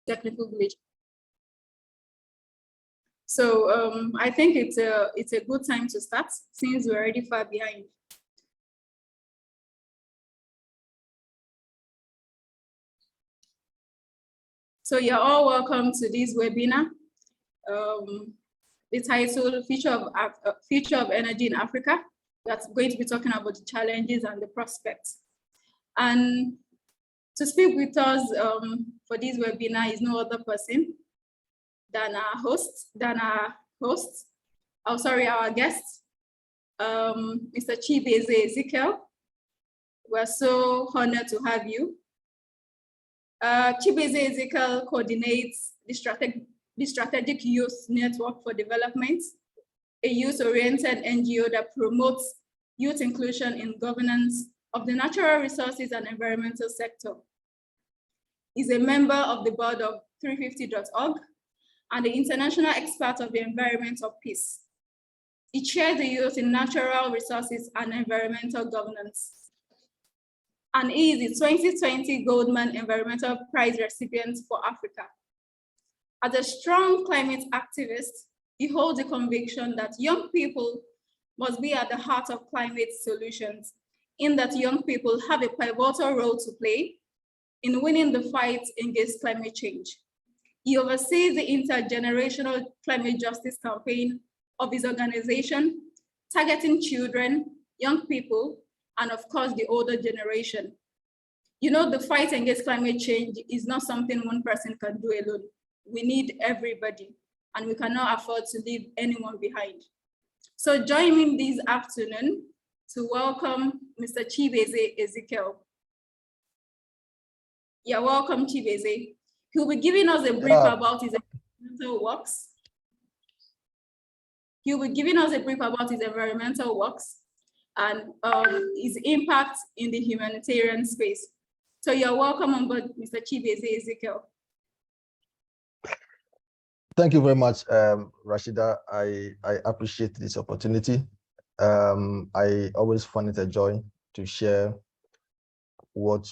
technical glitch. So I think it's a good time to start since we're already far behind. So you're all welcome to this webinar. The title, Future of Energy in Africa. That's going to be talking about the challenges and the prospects. And to speak with us for this webinar is no other person than our guest, Mr. Chibeze Ezekiel. We're so honored to have you. Chibeze Ezekiel coordinates the Strategic Youth Network for Development, a youth-oriented NGO that promotes youth inclusion in governance of the natural resources and environmental sector. He's a member of the board of 350.org and the international expert of the environment of peace. He chairs the youth in natural resources and environmental governance. And he is the 2020 Goldman Environmental Prize recipient for Africa. As a strong climate activist, he holds the conviction that young people must be at the heart of climate solutions, in that young people have a pivotal role to play in winning the fight against climate change. He oversees the intergenerational climate justice campaign of his organization, targeting children, young people, and of course, the older generation. You know, the fight against climate change is not something one person can do alone. We need everybody, and we cannot afford to leave anyone behind. So join me this afternoon to welcome Mr. Chibeze Ezekiel. You're welcome, Chibeze. He'll be giving us a brief about his environmental works. And his impact in the humanitarian space. So you're welcome on board, Mr. Chibeze Ezekiel. Thank you very much, Rashida. I appreciate this opportunity. I always find it a joy to share what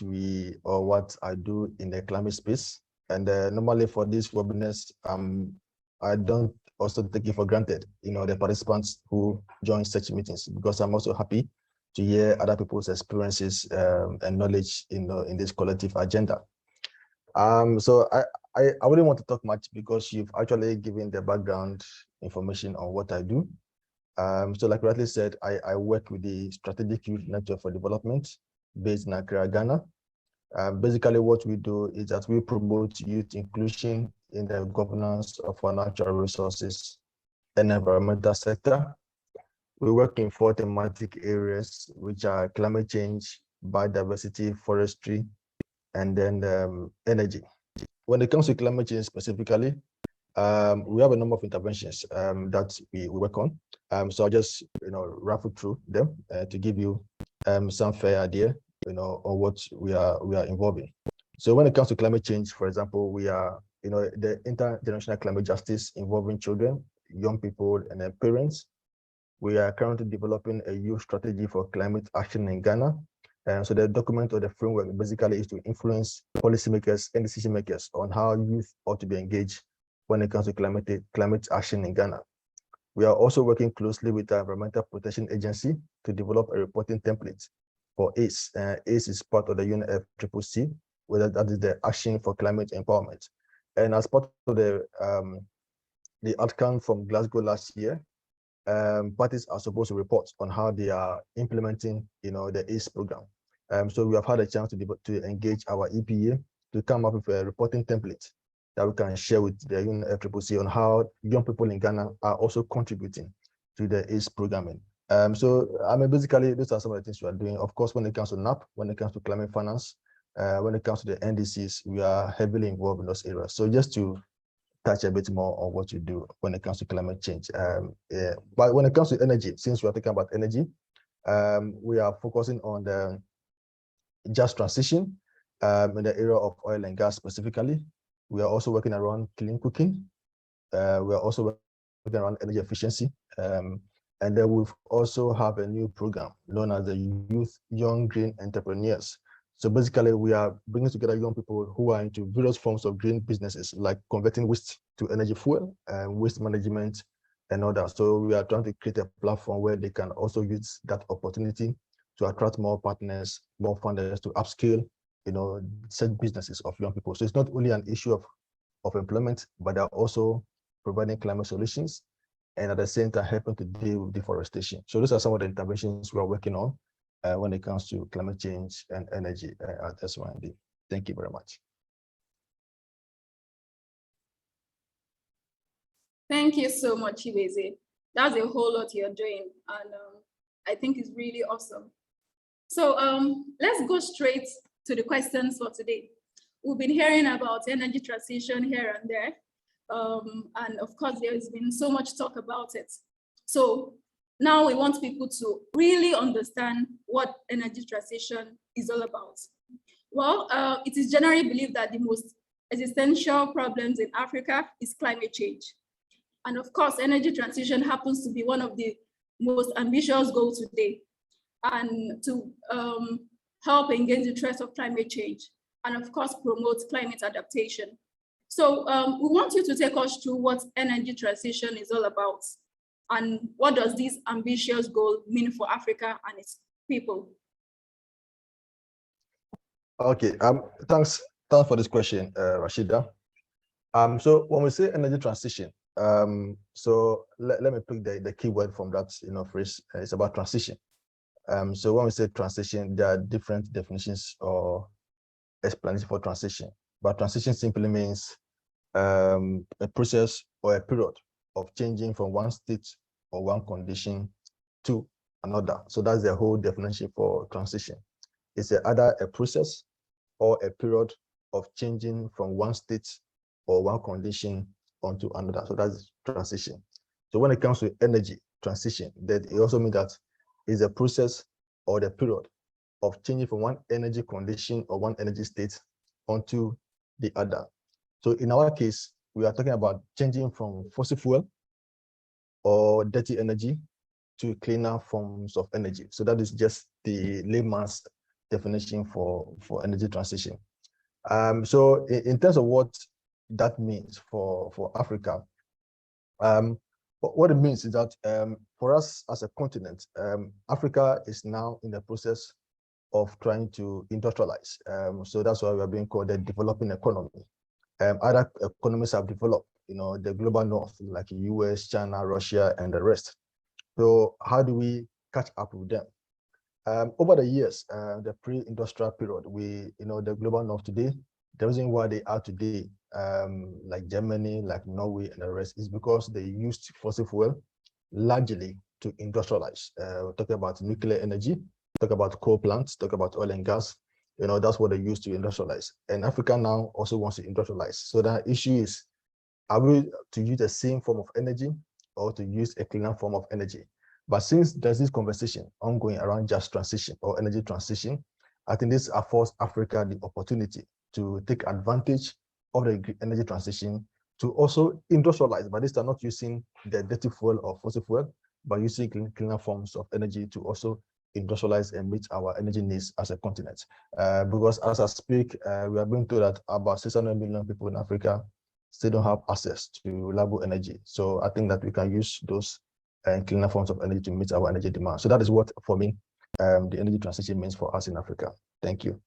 I do in the climate space. And normally for these webinars, I don't also take it for granted, the participants who join such meetings, because I'm also happy to hear other people's experiences and knowledge in this collective agenda. So I wouldn't want to talk much because you've actually given the background information on what I do. So like rightly said, I work with the Strategic Youth Network for Development based in Accra, Ghana. Basically what we do is that we promote youth inclusion in the governance of our natural resources and environmental sector. We work in 4 thematic areas, which are climate change, biodiversity, forestry, and then energy. When it comes to climate change specifically, we have a number of interventions that we work on. So I'll just raffle through them to give you some fair idea on what we are involved in. So when it comes to climate change, for example, we are the intergenerational climate justice involving children, young people, and their parents. We are currently developing a youth strategy for climate action in Ghana. So the document or the framework basically is to influence policymakers and decision makers on how youth ought to be engaged when it comes to climate action in Ghana. We are also working closely with the Environmental Protection Agency to develop a reporting template for ACE. ACE is part of the UNFCCC, whether that is the Action for Climate Empowerment. And as part of the outcome from Glasgow last year, parties are supposed to report on how they are implementing, the ACE program. So we have had a chance to engage our EPA to come up with a reporting template that we can share with the UNFCCC on how young people in Ghana are also contributing to the ACE programming. So basically, those are some of the things we are doing. Of course, when it comes to NAP, when it comes to climate finance, when it comes to the NDCs, we are heavily involved in those areas. So just to touch a bit more on what you do when it comes to climate change. But when it comes to energy, since we are talking about energy, we are focusing on the just transition in the area of oil and gas specifically. We are also working around clean cooking. We are also working around energy efficiency. And then we've also have a new program known as the Youth Young Green Entrepreneurs. So basically, we are bringing together young people who are into various forms of green businesses, like converting waste to energy fuel, waste management, and all that. So we are trying to create a platform where they can also use that opportunity to attract more partners, more funders to upscale, set businesses of young people. So it's not only an issue of employment, but they're also providing climate solutions and at the same time helping to deal with deforestation. So those are some of the interventions we are working on when it comes to climate change and energy at SYND. Thank you very much. Thank you so much, Iweze. That's a whole lot you're doing, and I think it's really awesome. So let's go straight to the questions for today. We've been hearing about energy transition here and there, and of course, there's been so much talk about it. So now we want people to really understand what energy transition is all about. Well, it is generally believed that the most existential problems in Africa is climate change. And of course, energy transition happens to be one of the most ambitious goals today, and to help engage the threat of climate change, and of course, promote climate adaptation. So we want you to take us through what energy transition is all about, and what does this ambitious goal mean for Africa and its people? Okay, thanks for this question, Rashida. So when we say energy transition, so let me pick the key word from that phrase. It's about transition. So when we say transition, there are different definitions or explanations for transition. But transition simply means a process or a period of changing from one state or one condition to another. So that's the whole definition for transition. It's either a process or a period of changing from one state or one condition onto another. So that's transition. So when it comes to energy transition, that it also means that it's a process or the period of changing from one energy condition or one energy state onto the other. So in our case, we are talking about changing from fossil fuel or dirty energy to cleaner forms of energy. So that is just the layman's definition for energy transition. So in terms of what that means for Africa, what it means is that for us as a continent, Africa is now in the process of trying to industrialize. So that's why we are being called a developing economy. Other economies have developed, the global north, like US, China, Russia, and the rest. So how do we catch up with them? Over the years, the pre-industrial period, the global north today, the reason why they are today, like Germany, like Norway, and the rest, is because they used fossil fuel largely to industrialize. We're talking about nuclear energy, talk about coal plants, talk about oil and gas. That's what they used to industrialize. And Africa now also wants to industrialize. So the issue is, are we to use the same form of energy or to use a cleaner form of energy? But since there's this conversation ongoing around just transition or energy transition, I think this affords Africa the opportunity to take advantage of the energy transition to also industrialize, but this time not using the dirty fuel or fossil fuel, but using cleaner forms of energy to also industrialize and meet our energy needs as a continent. Because as I speak, we are being told that about 600 million people in Africa still don't have access to reliable energy. So I think that we can use those cleaner forms of energy to meet our energy demand. So that is what, for me, the energy transition means for us in Africa. Thank you.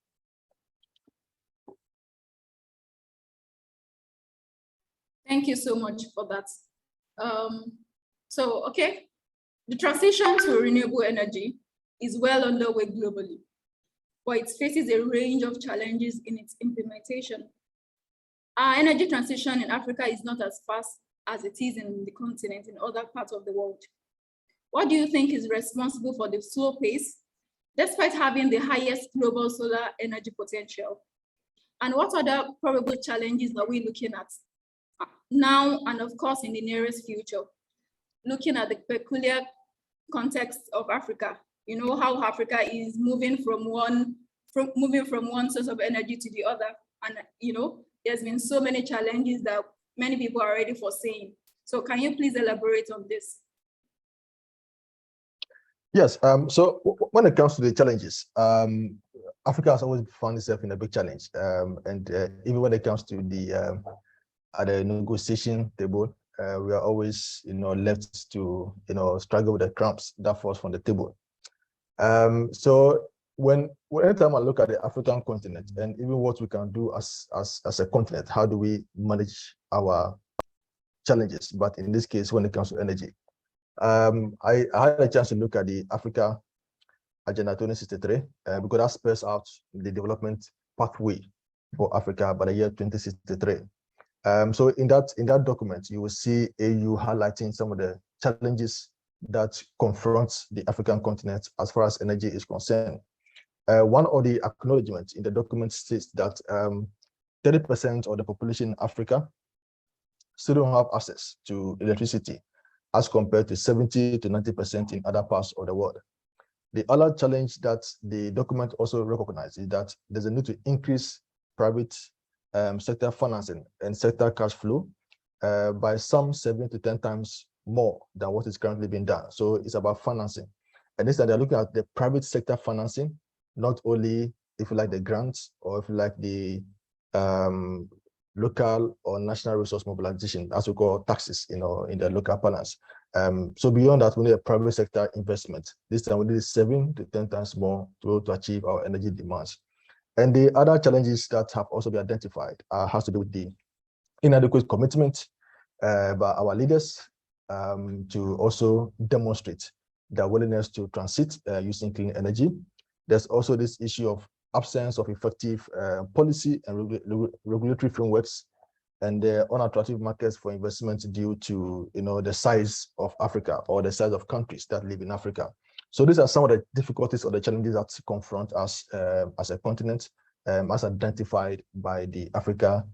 Thank you so much for that. Okay, the transition to renewable energy is well underway globally, but it faces a range of challenges in its implementation. Our energy transition in Africa is not as fast as it is in the continent in other parts of the world. What do you think is responsible for the slow pace, despite having the highest global solar energy potential? And what other probable challenges are we looking at now and of course in the nearest future, looking at the peculiar context of Africa? How Africa is moving from one source of energy to the other, and there's been so many challenges that many people are already foreseeing. So can you please elaborate on this? Yes. So when it comes to the challenges, Africa has always found itself in a big challenge. And even when it comes to the at the negotiation table, we are always, left to, struggle with the crumbs that falls from the table. So anytime I look at the African continent and even what we can do as a continent, how do we manage our challenges? But in this case, when it comes to energy, I had a chance to look at the Africa Agenda 2063 because that spells out the development pathway for Africa by the year 2063. So in that document, you will see AU highlighting some of the challenges that confronts the African continent as far as energy is concerned. One of the acknowledgements in the document states that 30% of the population in Africa still don't have access to electricity as compared to 70 to 90% in other parts of the world. The other challenge that the document also recognizes is that there's a need to increase private sector financing and sector cash flow by some 7 to 10 times more than what is currently being done. So it's about financing. And this time they're looking at the private sector financing, not only, if you like, the grants or if you like the local or national resource mobilization, as we call taxes, in the local balance. So beyond that, we need a private sector investment. This time we need 7 to 10 times more to achieve our energy demands. And the other challenges that have also been identified has to do with the inadequate commitment by our leaders to also demonstrate their willingness to transit using clean energy. There's also this issue of absence of effective policy and regulatory frameworks and the unattractive markets for investment due to the size of Africa or the size of countries that live in Africa. So these are some of the difficulties or the challenges that confront us as a continent, as identified by the Africa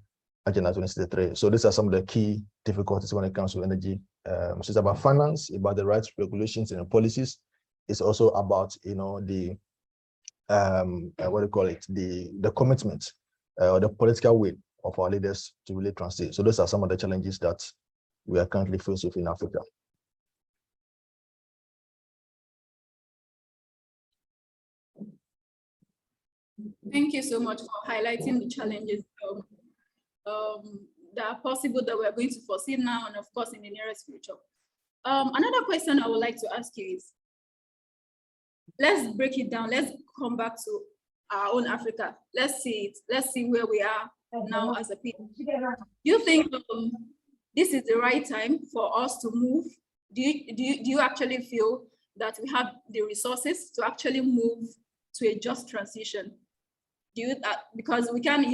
Agenda 2063. So these are some of the key difficulties when it comes to energy. So it's about finance, about the rights, regulations, and policies. It's also about the what do you call it, the commitment or the political will of our leaders to really transit. So those are some of the challenges that we are currently faced with in Africa. Thank you so much for highlighting the challenges that are possible that we're going to foresee now and of course in the nearest future. Another question I would like to ask you is, let's break it down. Let's come back to our own Africa. Let's see it. Let's see where we are now as a people. Do you think this is the right time for us to move? Do you actually feel that we have the resources to actually move to a just transition? Do you because we can,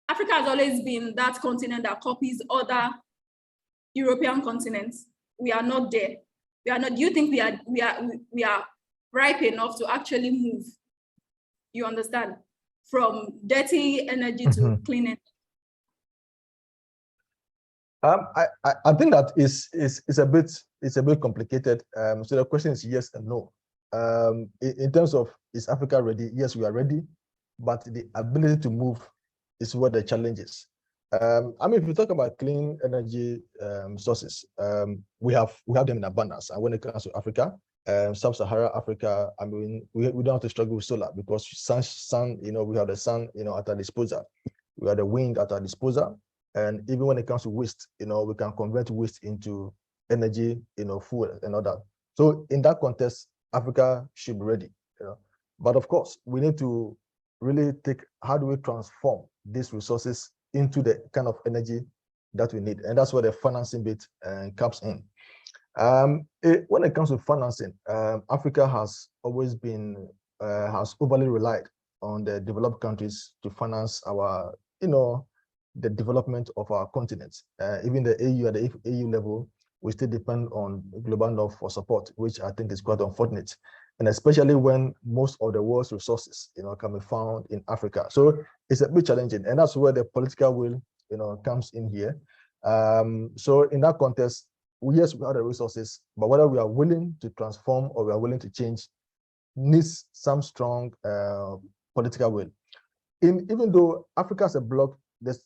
Africa has always been that continent that copies other European continents. We are not there. We are not. Do you think we are ripe enough to actually move? You understand? From dirty energy to clean energy. I think that is a bit complicated. So the question is yes and no. In terms of, is Africa ready? Yes, we are ready, but the ability to move is what the challenge is. If you talk about clean energy sources, we have them in abundance. And when it comes to Africa, sub-Saharan Africa, we don't have to struggle with solar because sun, we have the sun, at our disposal. We have the wind at our disposal. And even when it comes to waste, we can convert waste into energy, fuel and all that. So in that context, Africa should be ready. But of course, we need to really how do we transform these resources into the kind of energy that we need? And that's where the financing bit comes in. When it comes to financing, Africa has always been, has overly relied on the developed countries to finance our, the development of our continent. Even the AU at the AU level, we still depend on global North for support, which I think is quite unfortunate. And especially when most of the world's resources, can be found in Africa. So it's a bit challenging, and that's where the political will, comes in here. So in that context, yes, we have the resources, but whether we are willing to transform or we are willing to change needs some strong political will. Even though Africa as a bloc, that's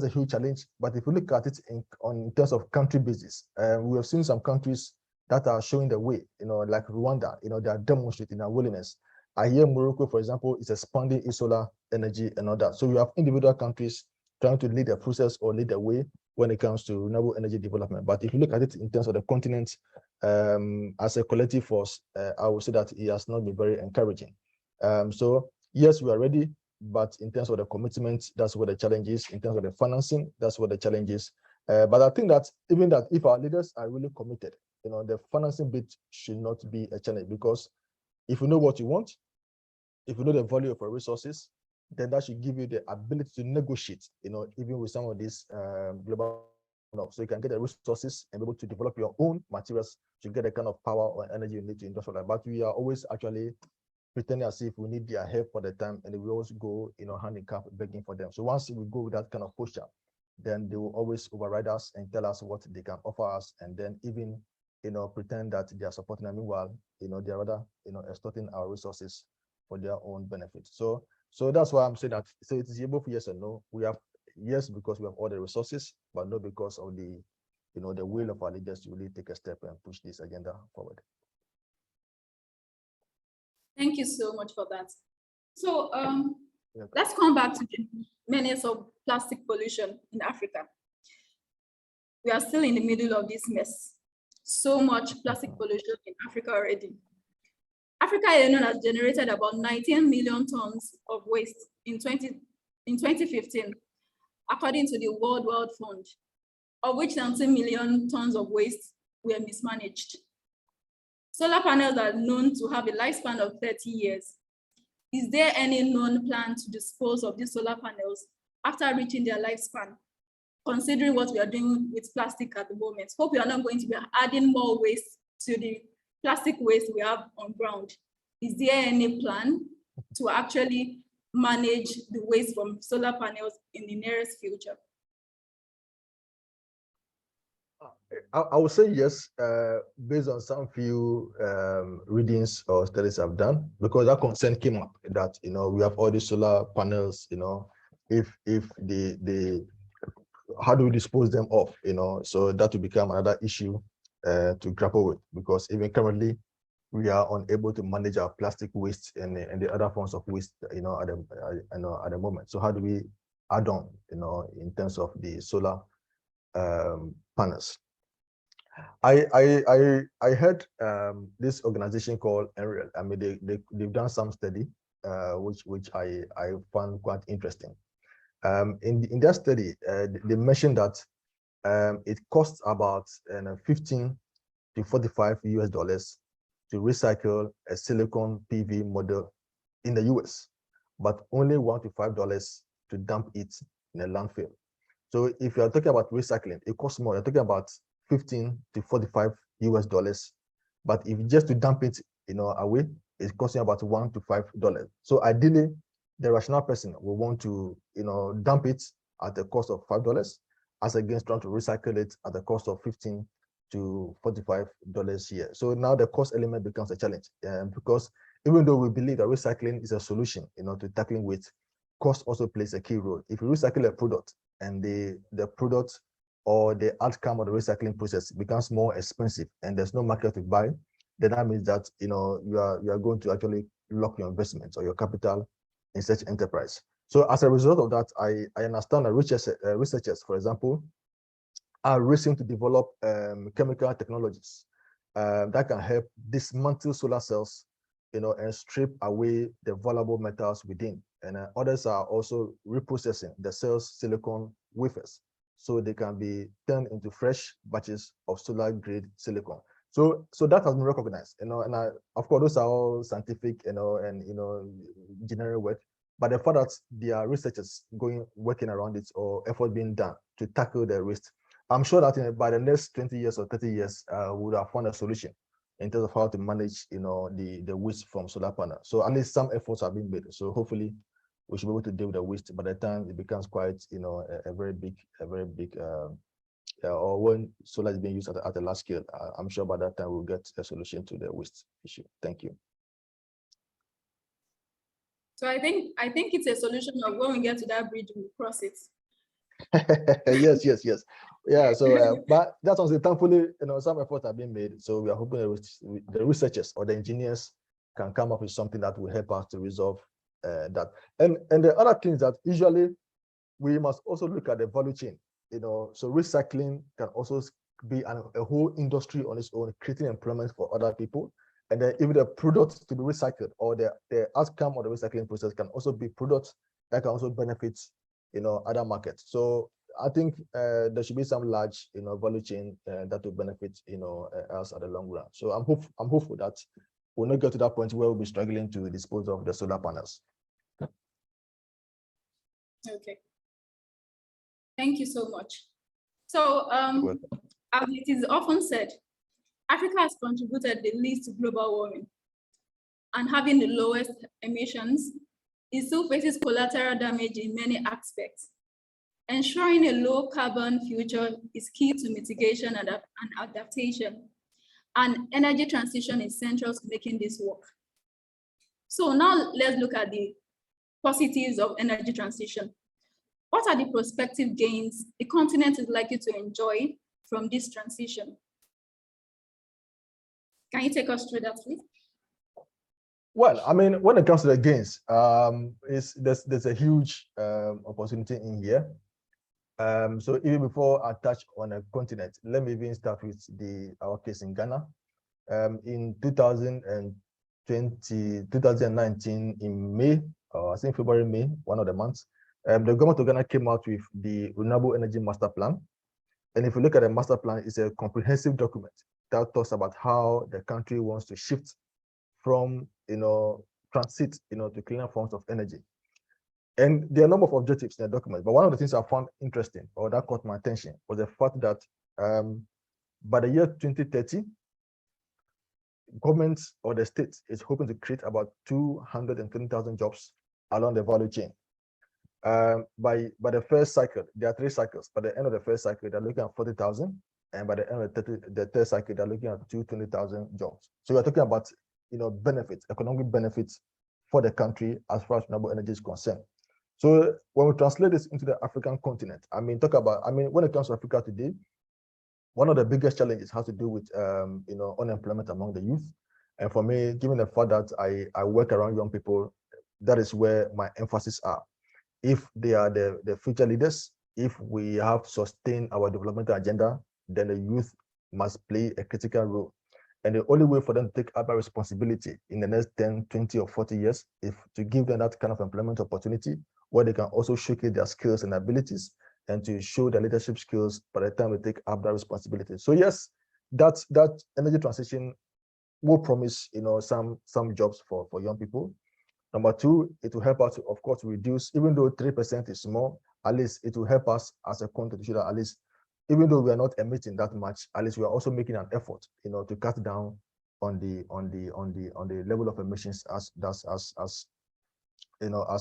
a huge challenge, but if you look at it in terms of country basis, we have seen some countries that are showing the way, like Rwanda, they are demonstrating their willingness. I hear Morocco, for example, is expanding its solar energy and all that. So you have individual countries trying to lead the process or lead the way when it comes to renewable energy development. But if you look at it in terms of the continent, as a collective force, I would say that it has not been very encouraging. So yes, we are ready, but in terms of the commitment, that's where the challenge is. In terms of the financing, that's where the challenge is. But I think that even that if our leaders are really committed, the financing bit should not be a challenge, because if you know what you want, if you know the value of our resources, then that should give you the ability to negotiate, even with some of these global, so you can get the resources and be able to develop your own materials to get the kind of power or energy you need to industrialize. But we are always actually pretending as if we need their help for the time, and we always go, hand in cup begging for them. So once we go with that kind of posture, then they will always override us and tell us what they can offer us, and then even pretend that they are supporting them. Meanwhile, they are rather extorting our resources for their own benefit. So that's why I'm saying that. So it is both yes and no. We have yes because we have all the resources, but no because of the the will of our leaders to really take a step and push this agenda forward. Thank you so much for that. So let's come back to the menace of plastic pollution in Africa. We are still in the middle of this mess. So much plastic pollution in Africa already. Africa alone has generated about 19 million tons of waste in 2015, according to the World Wide Fund, of which 19 million tons of waste were mismanaged. Solar panels are known to have a lifespan of 30 years. Is there any known plan to dispose of these solar panels after reaching their lifespan, considering what we are doing with plastic at the moment? Hope we are not going to be adding more waste to the plastic waste we have on ground. Is there any plan to actually manage the waste from solar panels in the nearest future? I would say yes, based on some few readings or studies I've done, because that concern came up that we have all these solar panels, if the how do we dispose them of, so that will become another issue to grapple with, because even currently we are unable to manage our plastic waste and the other forms of waste, at the moment. So how do we add on, in terms of the solar panels? I heard this organization called Unreal. I mean, they've done some study, which I found quite interesting. In their study, they mentioned that it costs about 15 to 45 US dollars to recycle a silicon PV model in the US, but only $1 to $5 to dump it in a landfill. So if you are talking about recycling, it costs more. You're talking about 15 to 45 US dollars, but if just to dump it, away, it's costing about $1 to $5. So ideally, the rational person will want to, dump it at the cost of $5, as against trying to recycle it at the cost of 15 to $45 here. So now the cost element becomes a challenge, because even though we believe that recycling is a solution, to tackling waste, cost also plays a key role. If you recycle a product and the product or the outcome of the recycling process becomes more expensive and there's no market to buy, then that means that you are going to actually lock your investments or your capital in such enterprise. So as a result of that, I understand that researchers, for example, are racing to develop chemical technologies that can help dismantle solar cells, and strip away the valuable metals within. And others are also reprocessing the cell's silicon wafers, so they can be turned into fresh batches of solar grade silicon. So that has been recognized, and of course those are all scientific, and general work. But the fact that there are researchers working around it, or effort being done to tackle the waste, I'm sure that by the next 20 years or 30 years, we would have found a solution in terms of how to manage, the waste from solar panels. So at least some efforts have been made. So hopefully, we should be able to deal with the waste by the time it becomes quite, a very big, or when solar is being used at a large scale. I'm sure by that time we'll get a solution to the waste issue. Thank you. So I think it's a solution of when we get to that bridge, we'll cross it. Yes. Yeah. So, but that's also thankfully, some efforts have been made. So we are hoping the researchers or the engineers can come up with something that will help us to resolve that. And the other things that usually we must also look at the value chain, so recycling can also be a whole industry on its own, creating employment for other people. And then even the products to be recycled or the outcome of the recycling process can also be products that can also benefit, other markets. So I think there should be some large, value chain that will benefit, us at the long run. So I'm hopeful that we'll not get to that point where we'll be struggling to dispose of the solar panels. Okay. Thank you so much. So, as it is often said, Africa has contributed the least to global warming, and having the lowest emissions, it still faces collateral damage in many aspects. Ensuring a low carbon future is key to mitigation and adaptation, and energy transition is central to making this work. So now let's look at the positives of energy transition. What are the prospective gains the continent is likely to enjoy from this transition? Can you take us through that, please? Well, I mean, when it comes to the gains, there's a huge opportunity in here. So even before I touch on a continent, let me even start with our case in Ghana. In 2019, in May, I think February, May, one of the months, the government of Ghana came out with the Renewable Energy Master Plan. And if you look at the master plan, it's a comprehensive document that talks about how the country wants to shift from, transit, to cleaner forms of energy. And there are a number of objectives in the document, but one of the things I found interesting or that caught my attention was the fact that by the year 2030, government or the state is hoping to create about 220,000 jobs along the value chain. By the first cycle, there are 3 cycles. By the end of the first cycle, they're looking at 40,000, and by the end of the third cycle, they're looking at 220,000 jobs. So we're talking about, benefits, economic benefits for the country as far as renewable energy is concerned. So when we translate this into the African continent, when it comes to Africa today, one of the biggest challenges has to do with, unemployment among the youth. And for me, given the fact that I work around young people, that is where my emphasis are. If they are the future leaders, if we have to sustain our development agenda, then the youth must play a critical role. And the only way for them to take up a responsibility in the next 10, 20, or 40 years is to give them that kind of employment opportunity where they can also showcase their skills and abilities and to show their leadership skills by the time they take up that responsibility. So yes, that energy transition will promise, some jobs for young people. Number 2, it will help us to, of course, reduce, even though 3% is small, at least it will help us as a country to show that at least, even though we are not emitting that much, at least we are also making an effort, to cut down on the level of emissions as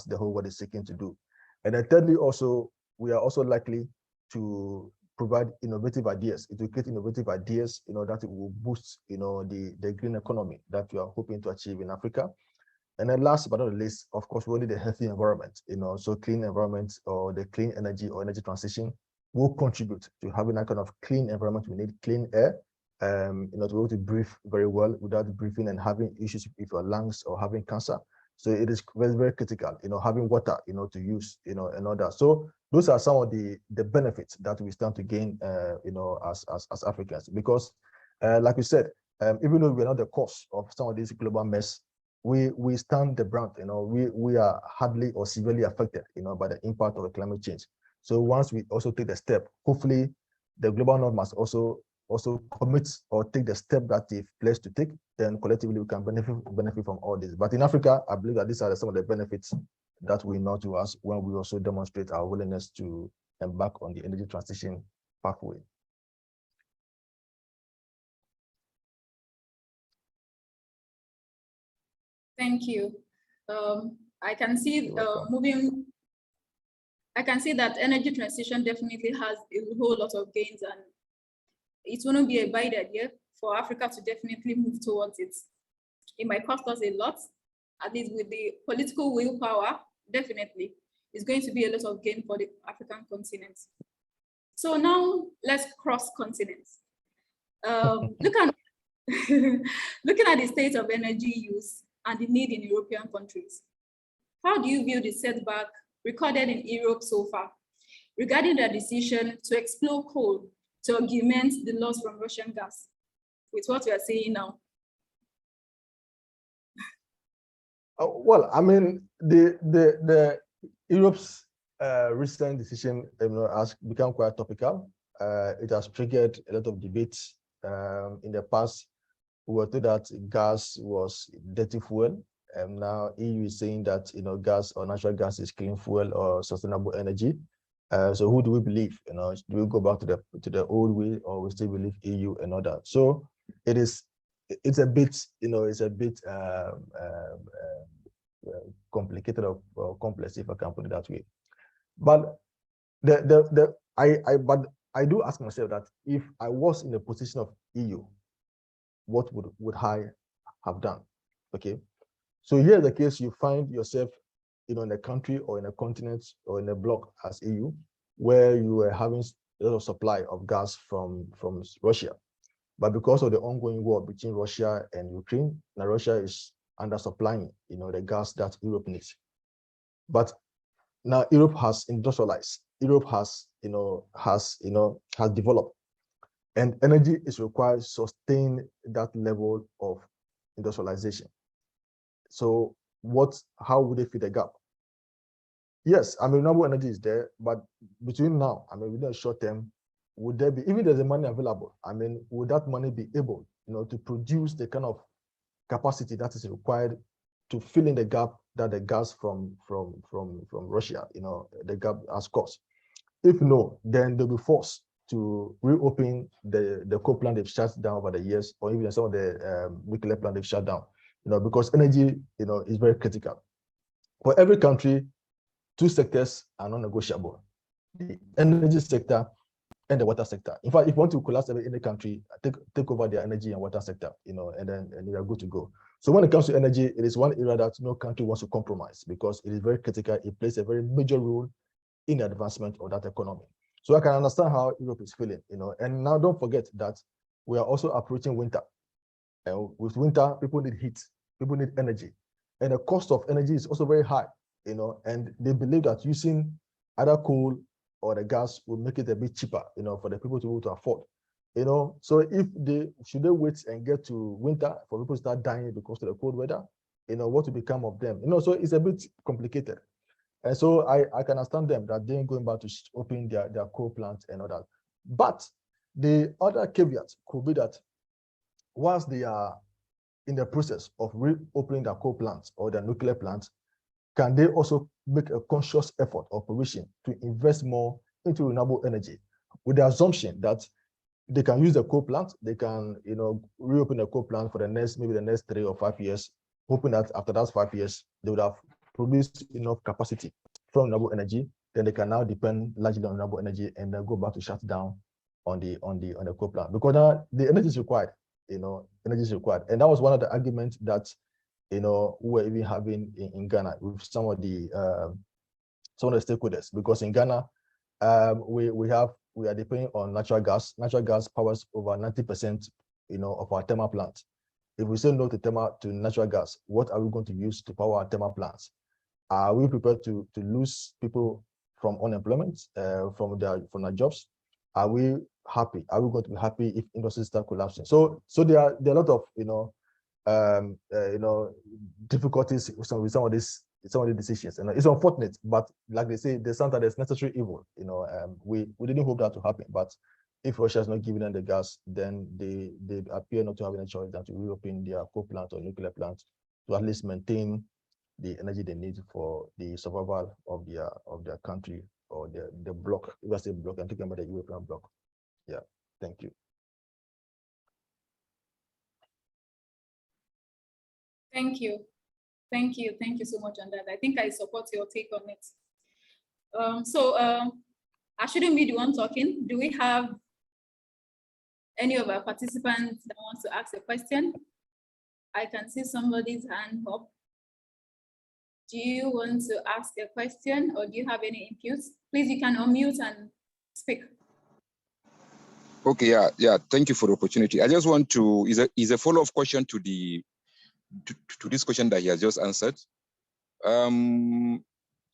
the whole world is seeking to do. And then thirdly, also, we are also likely to provide innovative ideas. It will create innovative ideas, that it will boost, the green economy that we are hoping to achieve in Africa. And then last but not least, of course, we need a healthy environment, so clean environment or the clean energy or energy transition will contribute to having that kind of clean environment. We need clean air, to be able to breathe very well without breathing and having issues with your lungs or having cancer. So it is very, very critical, having water, to use, and all that. So those are some of the benefits that we stand to gain, as Africans, because like we said, even though we're not the cause of some of this global mess, we stand the brunt, we are hardly or severely affected, by the impact of the climate change. So once we also take the step, hopefully the global north must also commit or take the step that they've pledged to take, then collectively we can benefit from all this. But in Africa, I believe that these are some of the benefits that we know to us when we also demonstrate our willingness to embark on the energy transition pathway. Thank you. I can see I can see that energy transition definitely has a whole lot of gains, and it wouldn't be a bad idea for Africa to definitely move towards it. It might cost us a lot, at least with the political willpower, definitely. It's going to be a lot of gain for the African continent. So now let's cross continents. Looking at the state of energy use and the need in European countries. How do you view the setback recorded in Europe so far regarding their decision to explore coal to augment the loss from Russian gas with what we are seeing now? Well, I mean, the Europe's recent decision has become quite topical. It has triggered a lot of debates. In the past, we were told that gas was dirty fuel, and now EU is saying that gas or natural gas is clean fuel or sustainable energy. So who do we believe? Do we go back to the old way, or we still believe EU and all that? So it's a bit complicated or complex, if I can put it that way. But I do ask myself that if I was in the position of EU, what would I have done? Okay, so here's the case: you find yourself, in a country or in a continent or in a bloc as EU, where you are having a lot of supply of gas from Russia, but because of the ongoing war between Russia and Ukraine, now Russia is undersupplying, the gas that Europe needs. But now Europe has industrialized. Europe has developed, and energy is required to sustain that level of industrialization. So how would they fill the gap? Yes, I mean, renewable energy is there, but between now, I mean, within a short term, would there be, even if there's a money available, I mean, would that money be able, to produce the kind of capacity that is required to fill in the gap that the gas from Russia, the gap has caused? If no, then they'll be forced to reopen the coal plant they've shut down over the years, or even some of the nuclear plant they've shut down, because energy, is very critical. For every country, two sectors are non-negotiable: the energy sector and the water sector. In fact, if you want to collapse any country, take over their energy and water sector, and you are good to go. So when it comes to energy, it is one area that no country wants to compromise, because it is very critical. It plays a very major role in the advancement of that economy. So I can understand how Europe is feeling, and now don't forget that we are also approaching winter. With winter, people need heat, people need energy, and the cost of energy is also very high, and they believe that using either coal or the gas will make it a bit cheaper, for the people to be able to afford. So if should they wait and get to winter for people to start dying because of the cold weather, what will become of them? So it's a bit complicated. And so I can understand them that they're going back to open their coal plant and all that. But the other caveat could be that once they are in the process of reopening their coal plants or their nuclear plants, can they also make a conscious effort or provision to invest more into renewable energy, with the assumption that they can use the coal plant, they can reopen the coal plant for maybe the next 3 or 5 years, hoping that after that 5 years they would have produced enough capacity from renewable energy, then they can now depend largely on renewable energy and then go back to shut down on the coal plant, because now the energy is required. Energy is required, and that was one of the arguments that we were even having in Ghana with some of the stakeholders, because in Ghana we are depending on natural gas. Natural gas powers over 90% of our thermal plants. If we say no to natural gas, what are we going to use to power our thermal plants? Are we prepared to lose people from unemployment, from their jobs? Are we happy? Are we going to be happy if industries start collapsing? So there are a lot of difficulties with some of these decisions, and it's unfortunate. But like they say, there's sometimes there's necessary evil. We didn't hope that to happen, but if Russia is not giving them the gas, then they appear not to have any choice than to reopen their coal plant or nuclear plant to at least maintain the energy they need for the survival of their country or the bloc. If I say bloc, I'm talking about the European bloc. Yeah, thank you. Thank you. Thank you so much on that. I think I support your take on it. I shouldn't be the one talking. Do we have any of our participants that wants to ask a question? I can see somebody's hand up. Do you want to ask a question, or do you have any inputs? Please, you can unmute and speak. Okay, yeah. Thank you for the opportunity. I just want to, is a follow-up question to the to this question that he has just answered.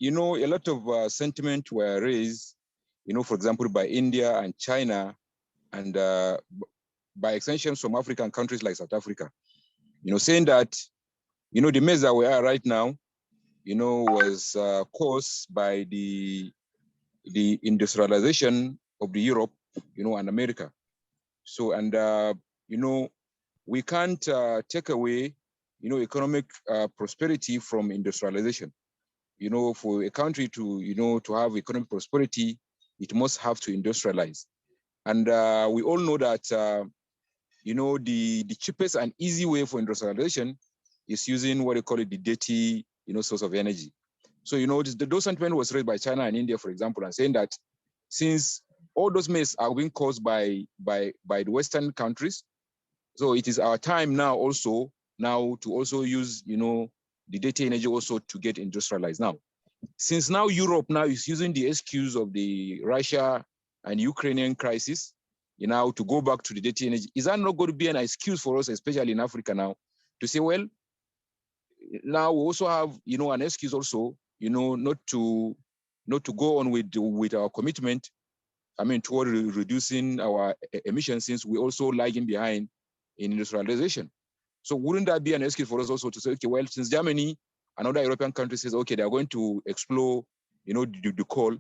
You know, a lot of sentiment were raised, you know, for example, by India and China, and by extension some African countries like South Africa, you know, saying that, you know, the mess that we are right now, you know, was caused by the industrialization of the Europe, you know, and America. So, and, you know, we can't take away, you know, economic prosperity from industrialization. You know, for a country to, you know, to have economic prosperity, it must have to industrialize. And we all know that, you know, the cheapest and easy way for industrialization is using what they call it the dirty, you know, source of energy. So, you know, those sentiment was raised by China and India, for example, and saying that since all those mess are being caused by the Western countries, so it is our time now also to also use, you know, the dirty energy also to get industrialized now. Since now Europe now is using the excuse of the Russia and Ukrainian crisis, you know, to go back to the dirty energy, is that not going to be an excuse for us, especially in Africa now, to say, well, now we also have, you know, an excuse also, you know, not to go on with our commitment, I mean, toward reducing our emissions, since we're also lagging behind in industrialization. So wouldn't that be an excuse for us also to say, okay, well, since Germany and other European countries says, okay, they're going to explore, you know, the coal,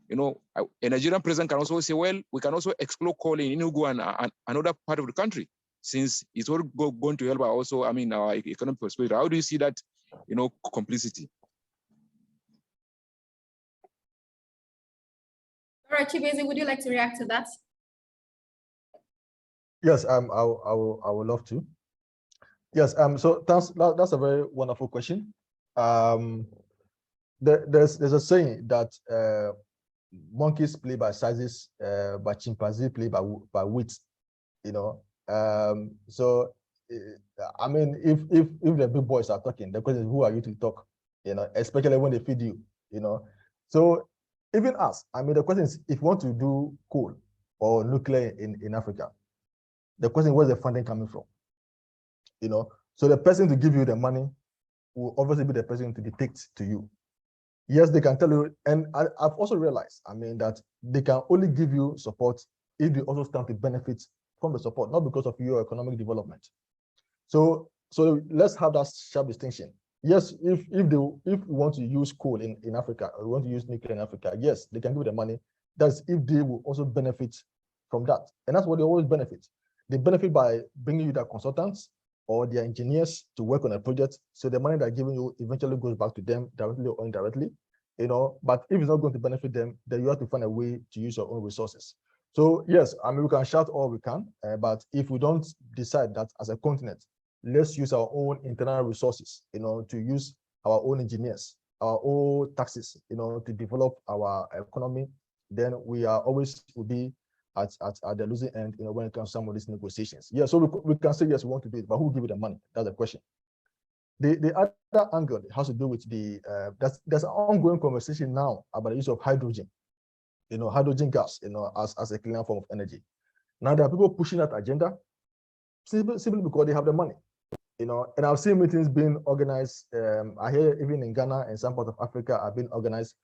you know, a Nigerian president can also say, well, we can also explore coal in Enugu and another part of the country, since it's all going to help our also, I mean, our economic prosperity. How do you see that, you know, complicity? All right, Chibeze, would you like to react to that? Yes, I would love to. Yes, so that's a very wonderful question. There's a saying that monkeys play by sizes, but chimpanzees play by width. You know, so I mean, if the big boys are talking, the question is, who are you to talk? You know, especially when they feed you. You know, so even us, I mean, the question is, if you want to do coal or nuclear in Africa, the question is, where's the funding coming from? You know, so the person to give you the money will obviously be the person to dictate to you. Yes, they can tell you, and I've also realized, I mean, that they can only give you support if they also stand to benefit from the support, not because of your economic development. So let's have that sharp distinction. Yes, if we want to use coal in Africa, or we want to use nuclear in Africa, yes, they can give the money. That's if they will also benefit from that. And that's what they always benefit. They benefit by bringing you their consultants or their engineers to work on a project. So the money they're giving you eventually goes back to them directly or indirectly, you know, but if it's not going to benefit them, then you have to find a way to use your own resources. So yes, I mean, we can shout all we can, but if we don't decide that as a continent, let's use our own internal resources, you know, to use our own engineers, our own taxes, you know, to develop our economy, then we are always will be at the losing end, you know, when it comes to some of these negotiations. Yeah, so we can say, yes, we want to do it, but who will give you the money? That's the question. The other angle has to do with the, there's an ongoing conversation now about the use of hydrogen, you know, hydrogen gas, you know, as a cleaner form of energy. Now there are people pushing that agenda simply because they have the money, you know, and I've seen meetings being organized. I hear even in Ghana and some parts of Africa are being organized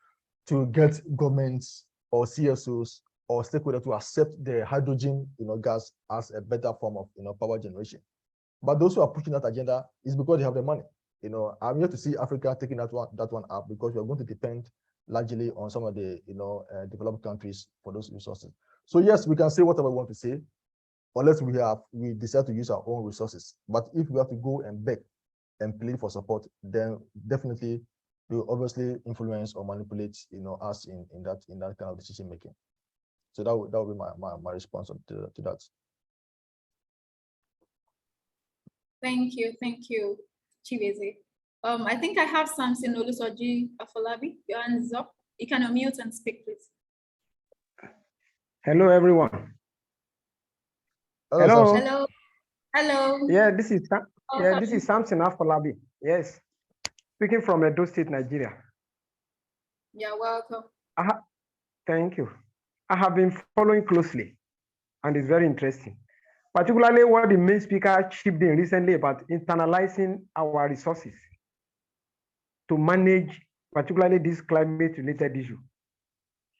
to get governments or CSOs or stakeholders to accept the hydrogen, you know, gas as a better form of, you know, power generation. But those who are pushing that agenda is because they have the money. You know, I'm here to see Africa taking that one up, because we're going to depend largely on some of the, you know, developed countries for those resources. So yes, we can say whatever we want to say, unless we decide to use our own resources. But if we have to go and beg and plead for support, then definitely we will obviously influence or manipulate, you know, us in that kind of decision making. So that would be my response to that. Thank you, Chibeze. I think I have something, Olusoji Afolabi. Your hand is up. You can unmute and speak, please. Hello, everyone. Hello. Hello. Hello. Yeah, this is Samson Afolabi. Yes, speaking from Edo State, Nigeria. You're welcome. Thank you. I have been following closely, and it's very interesting. particularly what the main speaker chipped in recently about internalizing our resources to manage particularly this climate-related issue.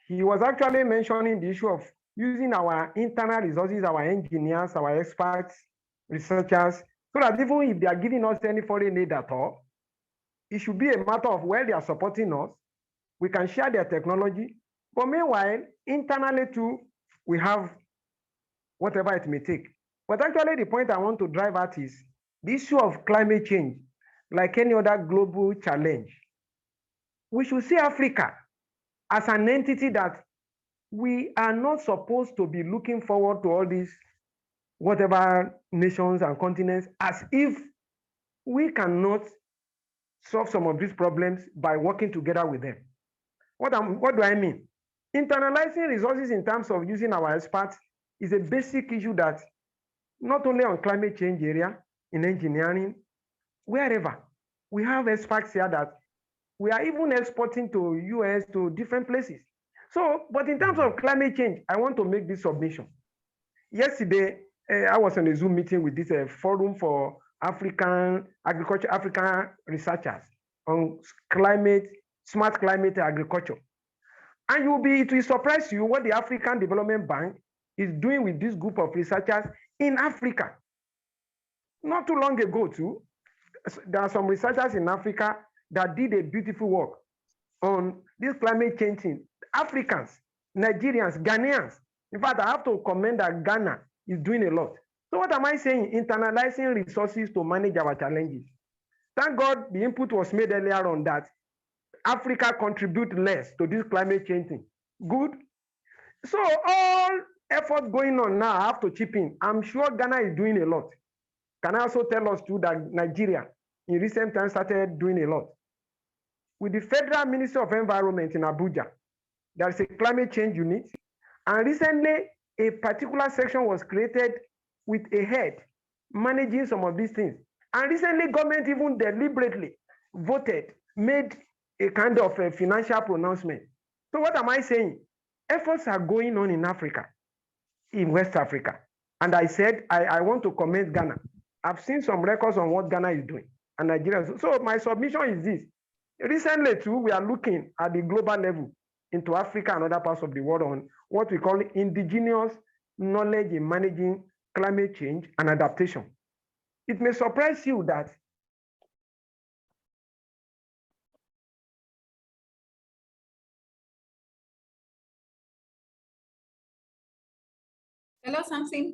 He was actually mentioning the issue of using our internal resources, our engineers, our experts, researchers, so that even if they are giving us any foreign aid at all, it should be a matter of where they are supporting us. We can share their technology, but meanwhile, internally too, we have whatever it may take. But actually, the point I want to drive at is the issue of climate change, like any other global challenge. We should see Africa as an entity that we are not supposed to be looking forward to all these whatever nations and continents as if we cannot solve some of these problems by working together with them. What do I mean? Internalizing resources in terms of using our experts is a basic issue that not only on climate change area, in engineering, wherever, we have experts here that we are even exporting to US, to different places. So, but in terms of climate change, I want to make this submission. Yesterday, I was on a Zoom meeting with this Forum for African Agriculture, African researchers on climate, smart climate agriculture. And it will surprise you what the African Development Bank is doing with this group of researchers in Africa. Not too long ago too, there are some researchers in Africa that did a beautiful work on this climate change thing. Africans, Nigerians, Ghanaians. In fact, I have to commend that Ghana is doing a lot. So what am I saying? Internalizing resources to manage our challenges. Thank God the input was made earlier on that Africa contribute less to this climate change thing. Good. So all efforts going on now, I have to chip in. I'm sure Ghana is doing a lot. Can I also tell us too that Nigeria in recent times started doing a lot? With the Federal Ministry of Environment in Abuja, there is a climate change unit. And recently, a particular section was created with a head managing some of these things. And recently, government even deliberately voted, made a kind of a financial pronouncement. So what am I saying? Efforts are going on in Africa, in West Africa. And I said, I want to commend Ghana. I've seen some records on what Ghana is doing and Nigeria. So my submission is this. Recently too, we are looking at the global level into Africa and other parts of the world on what we call indigenous knowledge in managing climate change and adaptation. It may surprise you that Hello, something.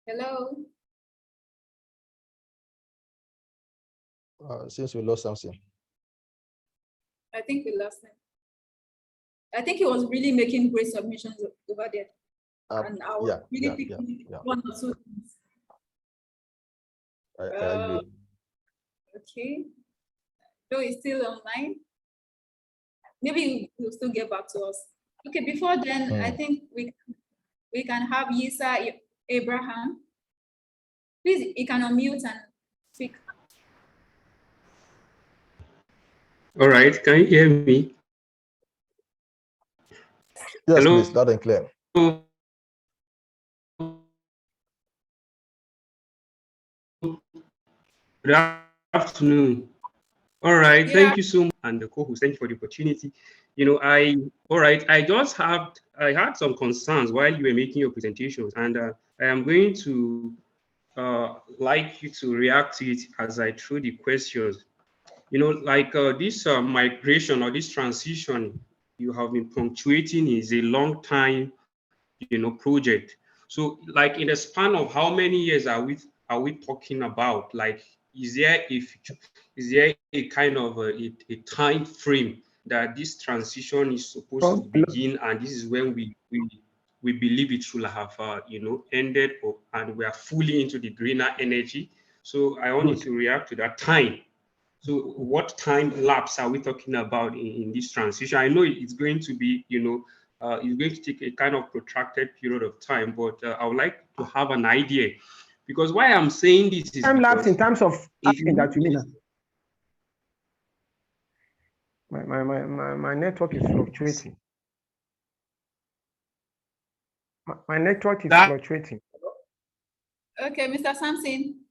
Hello. Since we lost something. I think we lost him. I think he was really making great submissions over there. And I was really picking one or two things. I agree. Okay. So he's still online. Maybe he'll still get back to us. Okay, before then, I think we can have Yisa Abraham. Please, you can unmute and speak. All right, can you hear me? Yes, Hello? please, loud and clear. Good afternoon. All right, Yeah. thank you so much, and the co-host, thank you for the opportunity. You know, I had some concerns while you were making your presentations, and I am going to like you to react to it as I throw the questions. You know, like this migration or this transition you have been punctuating is a long time, you know, project. So, like in the span of how many years are we talking about? Like, is there a kind of a time frame that this transition is supposed to begin, and this is when we believe it should have you know, ended, and we are fully into the greener energy? So I want you to react to that time. So what time lapse are we talking about in this transition? I know it's going to be, you know, it's going to take a kind of protracted period of time, but I would like to have an idea, because why I'm saying this is time lapse in terms of asking that you mean. My network is fluctuating. My network is That- fluctuating. Okay, Mr. Sampson.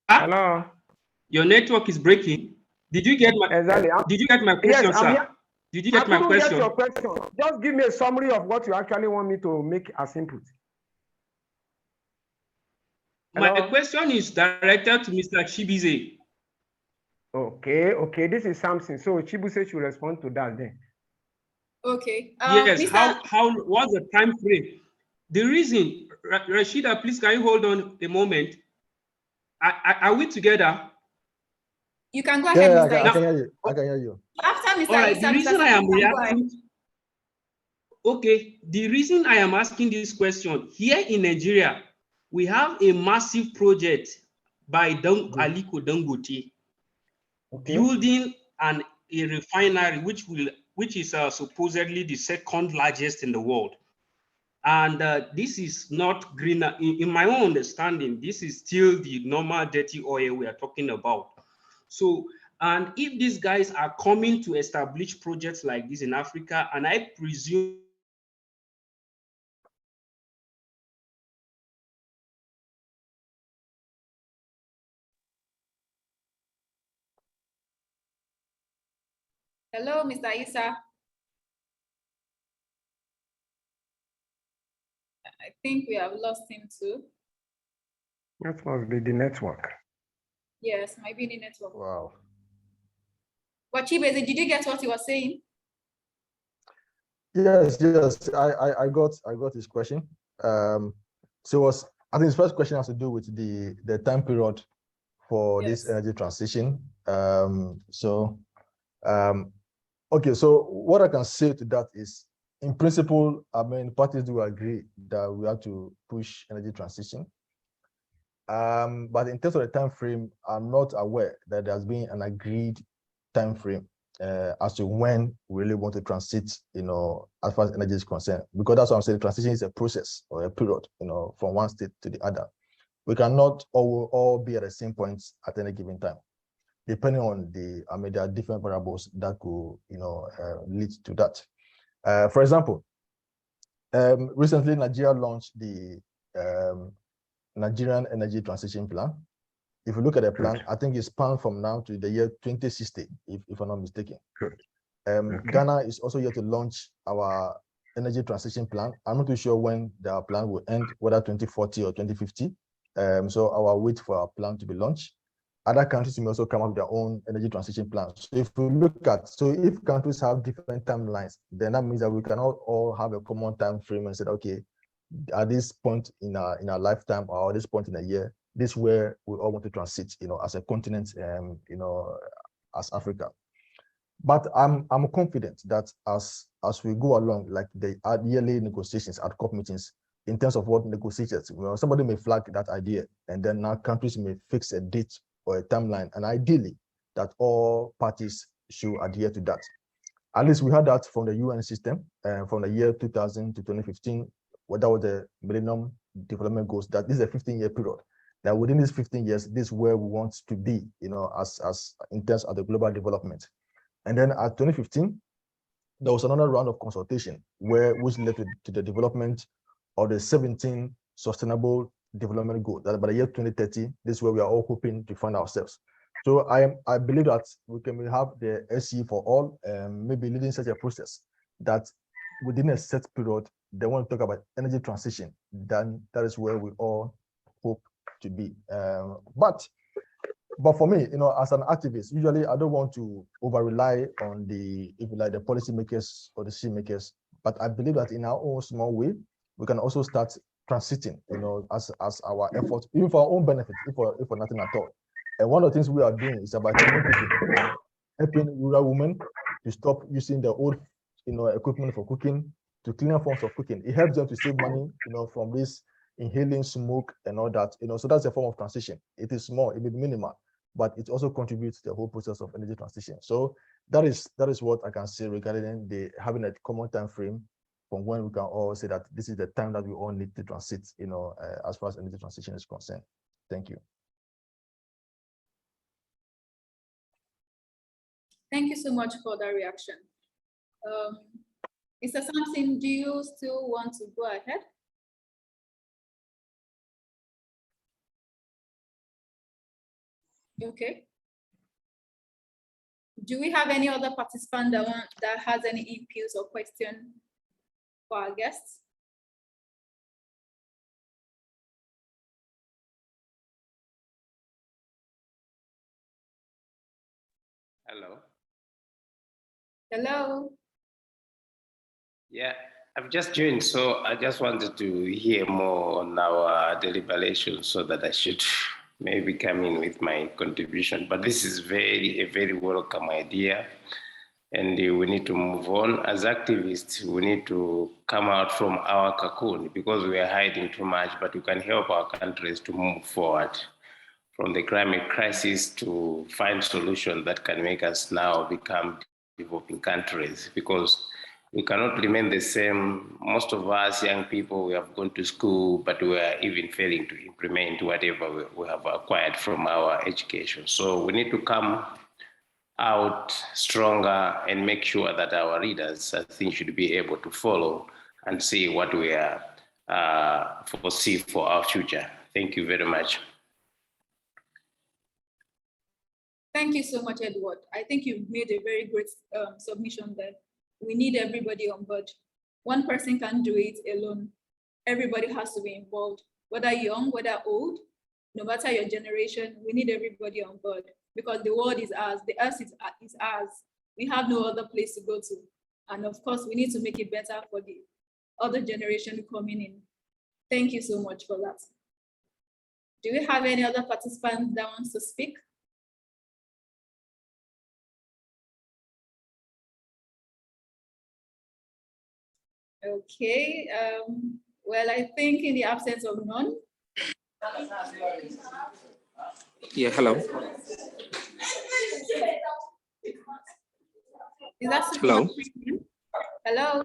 Hello. Your network is breaking. Did you get my Exactly. Did you get my Yes, question, I'm sir? here. Did you I get my couldn't get question? your question. Just give me a summary of what you actually want me to make as input. My Hello? question is directed to Mr. Chibize. Okay. This is something. So Chibuse should respond to that then. Okay. Yes, Mr. what's the time frame? The reason, Rashida, please can you hold on a moment? Are we together? You can go ahead, Yeah, Mr. I Isa. can hear you. I can hear you. After Mr. All right, Isa, the Mr. reason I am Sampson can go ahead. reacting, okay, the reason I am asking this question, here in Nigeria, we have a massive project by Aliko Dangote, building a refinery which is supposedly the second largest in the world. And this is not green. In my own understanding, this is still the normal dirty oil we are talking about. So, and if these guys are coming to establish projects like this in Africa, and I presume Hello, Mr. Isa. I think we have lost him too. That must be the network. Yes, might be the network. Wow. But Chibeze, did you get what he was saying? Yes. I got his question. So I think his first question has to do with the time period for this Yes. energy transition. Okay, so what I can say to that is, in principle, I mean, parties do agree that we have to push energy transition. But in terms of the time frame, I'm not aware that there's been an agreed time frame as to when we really want to transit, as far as energy is concerned. Because that's what I'm saying, transition is a process or a period, from one state to the other. We cannot all be at the same point at any given time, depending on there are different variables that could, lead to that. For example, recently Nigeria launched the Nigerian Energy Transition Plan. If you look at the plan, I think it's spanned from now to the year 2060, if I'm not mistaken. Ghana is also yet to launch our energy transition plan. I'm not too sure when the plan will end, whether 2040 or 2050. So I will wait for our plan to be launched. Other countries may also come up with their own energy transition plans. So if we look at, if countries have different timelines, then that means that we cannot all have a common time frame and say, okay, at this point in our lifetime or at this point in a year, this is where we all want to transit, as a continent, as Africa. But I'm confident that as we go along, like the yearly negotiations at COP meetings, in terms of what negotiations, somebody may flag that idea, and then now countries may fix a date or a timeline, and ideally that all parties should adhere to that. At least we had that from the UN system, from the year 2000 to 2015, where that was the Millennium Development Goals, that this is a 15-year period. That within these 15 years, this is where we want to be, as in terms of the global development. And then at 2015, there was another round of consultation which led to the development of the 17 Sustainable Development Goals. That by the year 2030, this is where we are all hoping to find ourselves. So I believe that we can have the SE for all, maybe leading such a process that within a set period, they want to talk about energy transition. Then that is where we all hope to be. But for me, as an activist, usually I don't want to over rely on the policymakers or the decision-makers. But I believe that in our own small way, we can also start transiting, as our efforts, even for our own benefit, if for nothing at all. And one of the things we are doing is about helping rural women to stop using the old, equipment for cooking, to cleaner forms of cooking. It helps them to save money, from this inhaling smoke and all that, so that's a form of transition. It is small, it may be minimal, but it also contributes to the whole process of energy transition. So that is what I can say regarding having a common time frame from when we can all say that this is the time that we all need to transit, as far as energy transition is concerned. Thank you. Thank you so much for that reaction. Mr. Sampson, do you still want to go ahead? Okay. Do we have any other participant that has any inputs or question for our guests? Hello. Hello. Yeah, I've just joined, so I just wanted to hear more on our deliberations so that I should maybe come in with my contribution. But this is a very welcome idea, and we need to move on. As activists, we need to come out from our cocoon because we are hiding too much, but we can help our countries to move forward from the climate crisis to find solutions that can make us now become developing countries, because we cannot remain the same. Most of us young people, we have gone to school, but we are even failing to implement whatever we have acquired from our education. So we need to come out stronger and make sure that our leaders, I think, should be able to follow and see what we are foresee for our future. Thank you very much. Thank you so much, Edward. I think you've made a very great submission there. We need everybody on board. One person can't do it alone. Everybody has to be involved, whether young, whether old, no matter your generation, we need everybody on board because the world is ours, the earth is ours. We have no other place to go to. And of course, we need to make it better for the other generation coming in. Thank you so much for that. Do we have any other participants that wants to speak? Okay, well, I think in the absence of none. Yeah, hello. Is that Hello. Hello.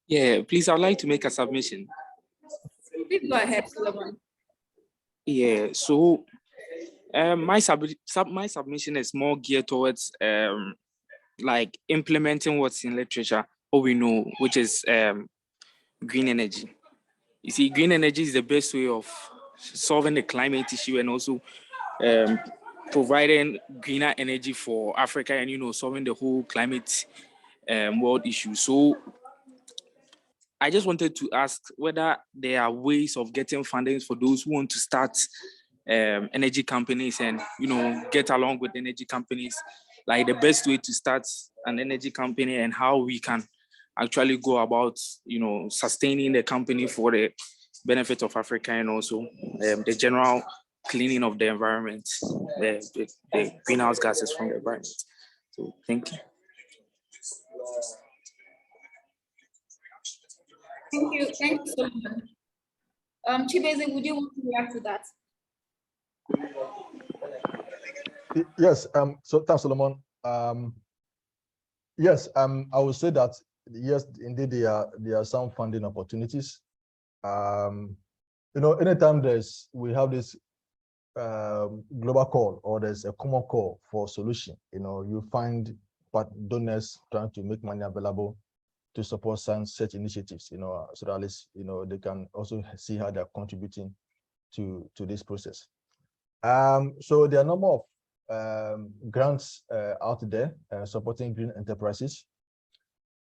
Yeah, please, I'd like to make a submission. Please go ahead, Solomon. Yeah, so my submission is more geared towards like implementing what's in literature, what we know, which is green energy. You see, green energy is the best way of solving the climate issue and also providing greener energy for Africa and, you know, solving the whole climate world issue. So I just wanted to ask whether there are ways of getting funding for those who want to start energy companies and, you know, get along with energy companies, like the best way to start an energy company and how we can actually go about, you know, sustaining the company for the benefit of Africa and also the general cleaning of the environment, the greenhouse gases from the environment. So thank you. Thank you, Solomon. Chibeze, would you want to react to that? Yes, so thanks, Solomon. Yes, I would say that yes, indeed there are some funding opportunities. You know, anytime we have this global call or there's a common call for solution, you know, you find donors trying to make money available to support some such initiatives, you know, so that at least, you know, they can also see how they're contributing to this process. So there are a number of grants out there supporting green enterprises.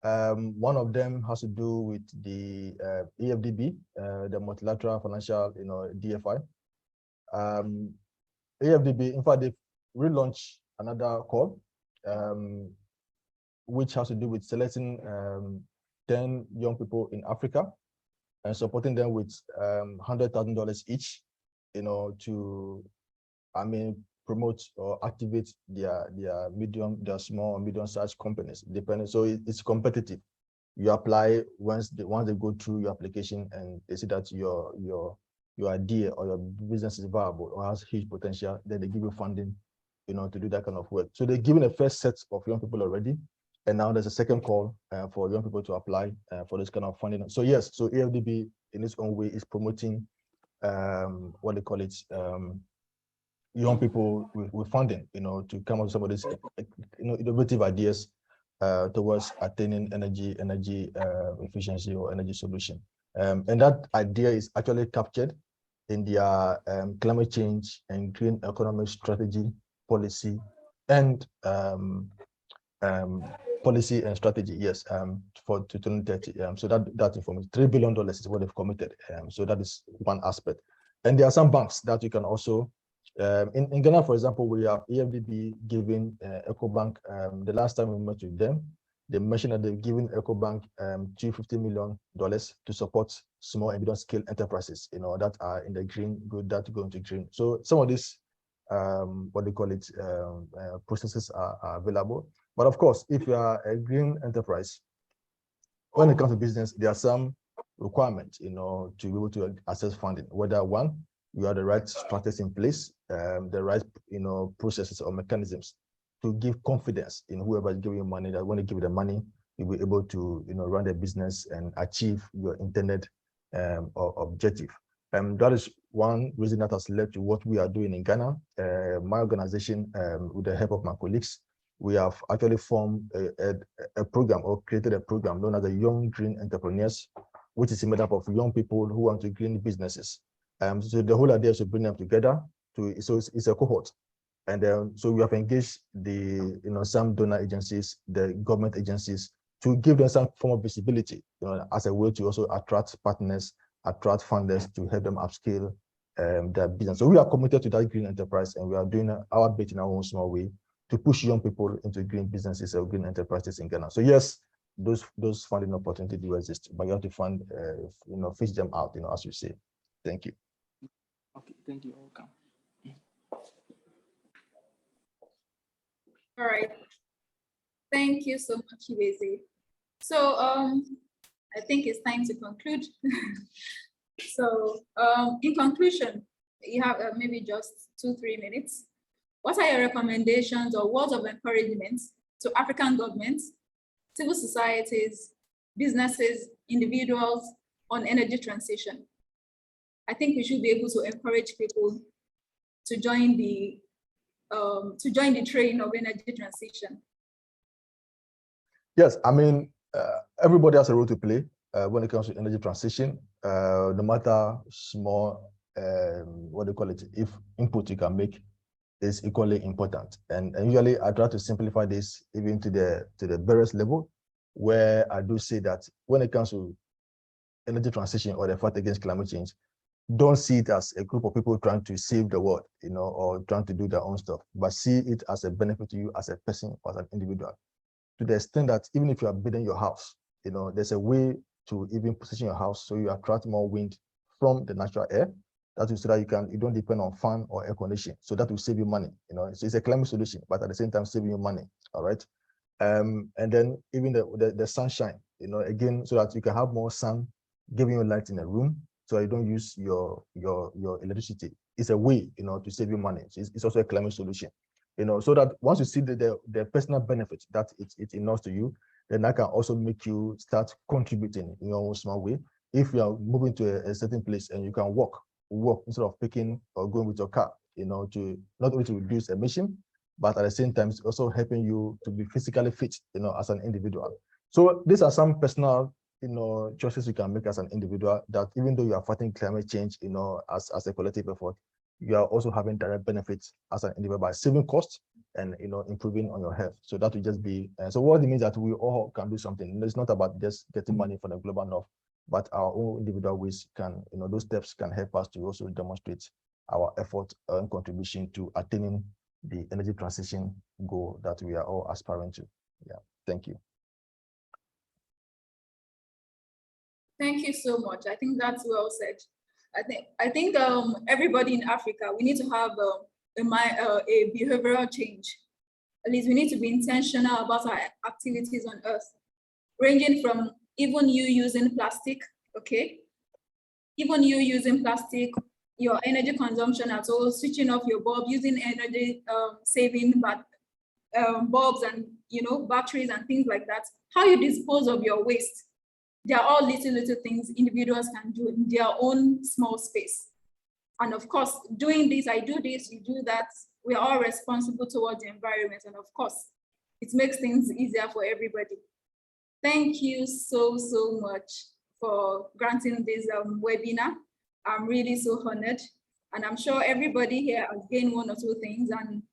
One of them has to do with the AFDB, the Multilateral Financial, you know, DFI. AFDB, in fact, they've relaunched another call, which has to do with selecting 10 young people in Africa and supporting them with $100,000 each, you know, to, promote or activate their small and medium-sized companies. Depending, so it's competitive. You apply once they go through your application and they see that your idea or your business is viable or has huge potential, then they give you funding, you know, to do that kind of work. So they're giving a first set of young people already, and now there's a second call for young people to apply for this kind of funding. So yes, so AFDB in its own way is promoting what they call it, young people with funding, you know, to come up with some of these, you know, innovative ideas towards attaining energy efficiency or energy solution. And that idea is actually captured in their climate change and green economic strategy, policy, and strategy, yes, for 2030. So that information, $3 billion is what they've committed. So that is one aspect. And there are some banks that you can also, in Ghana, for example, we have EFDB giving EcoBank, the last time we met with them, they mentioned that they've given EcoBank $250 million to support small and medium scale enterprises, that are in the green, good, that go into green. So some of these, what they call it, processes are available. But of course, if you are a green enterprise, when it comes to business, there are some requirements, to be able to access funding. Whether one, you have the right structures in place, the right, processes or mechanisms to give confidence in whoever is giving you money, that when you give the money, you'll be able to, run the business and achieve your intended objective. That is one reason that has led to what we are doing in Ghana. My organization, with the help of my colleagues, we have actually formed a program, or created a program known as the Young Green Entrepreneurs, which is made up of young people who want to green businesses. So the whole idea is to bring them together. So it's a cohort. And so we have engaged the, some donor agencies, the government agencies, to give them some form of visibility, as a way to also attract partners, attract funders to help them upscale their business. So we are committed to that green enterprise, and we are doing our bit in our own small way to push young people into green businesses or green enterprises in Ghana. So yes, those funding opportunities do exist, but you have to fund, fish them out, as you say. Thank you. Okay, thank you. Welcome. All right. Thank you so much, Ibeze. So I think it's time to conclude. So in conclusion, you have maybe just 2-3 minutes. What are your recommendations or words of encouragement to African governments, civil societies, businesses, individuals on energy transition? I think we should be able to encourage people to join the train of energy transition. Yes, I mean, everybody has a role to play when it comes to energy transition, no matter small, what do you call it, if input you can make is equally important. And usually I try to simplify this even to the various level, where I do say that when it comes to energy transition or the fight against climate change, don't see it as a group of people trying to save the world, or trying to do their own stuff, but see it as a benefit to you as a person or as an individual. To the extent that even if you are building your house, there's a way to even position your house so you attract more wind from the natural air. That is so that you don't depend on fan or air conditioning. So that will save you money. So it's a climate solution, but at the same time saving you money. All right. And then even the sunshine, again, so that you can have more sun giving you light in a room, so you don't use your electricity. It's a way, to save you money. So it's also a climate solution. So that once you see the personal benefit that it enough to you, then that can also make you start contributing in your own small way. If you are moving to a certain place and you can walk instead of picking or going with your car, to not only to reduce emission, but at the same time, it's also helping you to be physically fit, as an individual. So these are some personal, choices you can make as an individual, that even though you are fighting climate change, as a collective effort, you are also having direct benefits as an individual by saving costs and, improving on your health. So that will just be, so what it means that we all can do something. It's not about just getting money from the global north, but our own individual ways can, those steps can help us to also demonstrate our effort and contribution to attaining the energy transition goal that we are all aspiring to. Yeah, thank you. Thank you so much. I think that's well said. I think everybody in Africa, we need to have a behavioral change. At least we need to be intentional about our activities on Earth, ranging from even you using plastic, okay? Even you using plastic, your energy consumption at all, switching off your bulb, using energy saving bulbs and batteries and things like that. How you dispose of your waste. They are all little things individuals can do in their own small space. And of course, doing this, I do this, you do that, we are all responsible towards the environment. And of course, it makes things easier for everybody. Thank you so much for granting this webinar. I'm really so honored. And I'm sure everybody here has gained one or two things. And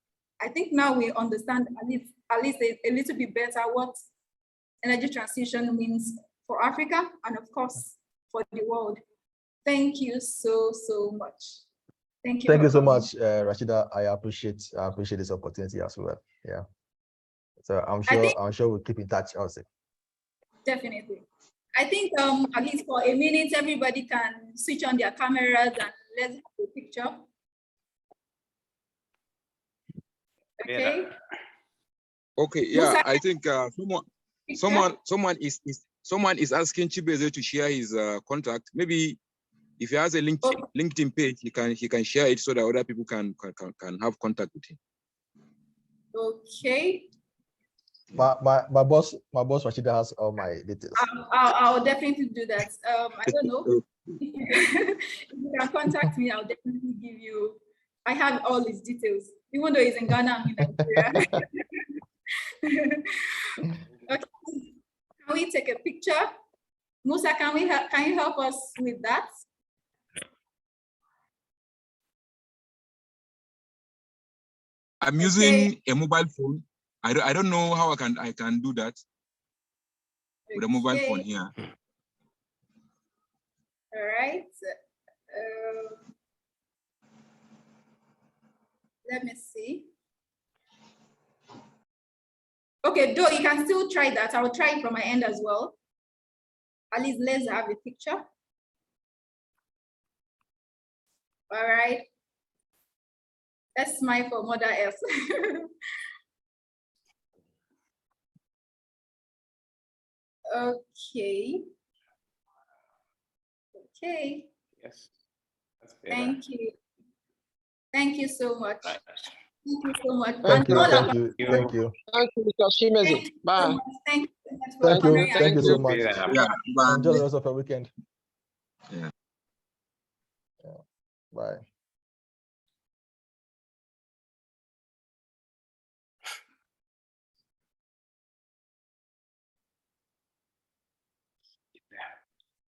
I think now we understand at least a little bit better what energy transition means for Africa and of course for the world. Thank you so much. Thank you. Thank you so much, Rashida. I appreciate this opportunity as well. Yeah. So I'm sure we'll keep in touch also. Definitely. I think at least for a minute, everybody can switch on their cameras and let's have a picture. Okay. Okay. Yeah, I think someone is asking Chibeze to share his contact. Maybe if he has a LinkedIn page, he can share it so that other people can have contact with him. Okay. My boss Rashida has all my details. I'll definitely do that. I don't know. If you can contact me, I'll definitely give you. I have all his details, even though he's in Ghana, I'm in Nigeria. Okay. Can we take a picture? Musa, can you help us with that? I'm using a mobile phone. I don't know how I can do that with a mobile phone here. All right. Let me see. Okay, though you can still try that. I will try it from my end as well. At least let's have a picture. All right. Let's smile for Mother Earth. Okay. Okay. Yes. Thank you. Thank you so much. Right. Thank you so much. Thank you, Mr. Shimezi. Bye. Thank you so much. Yeah, Enjoy the rest of your weekend. Yeah. Bye.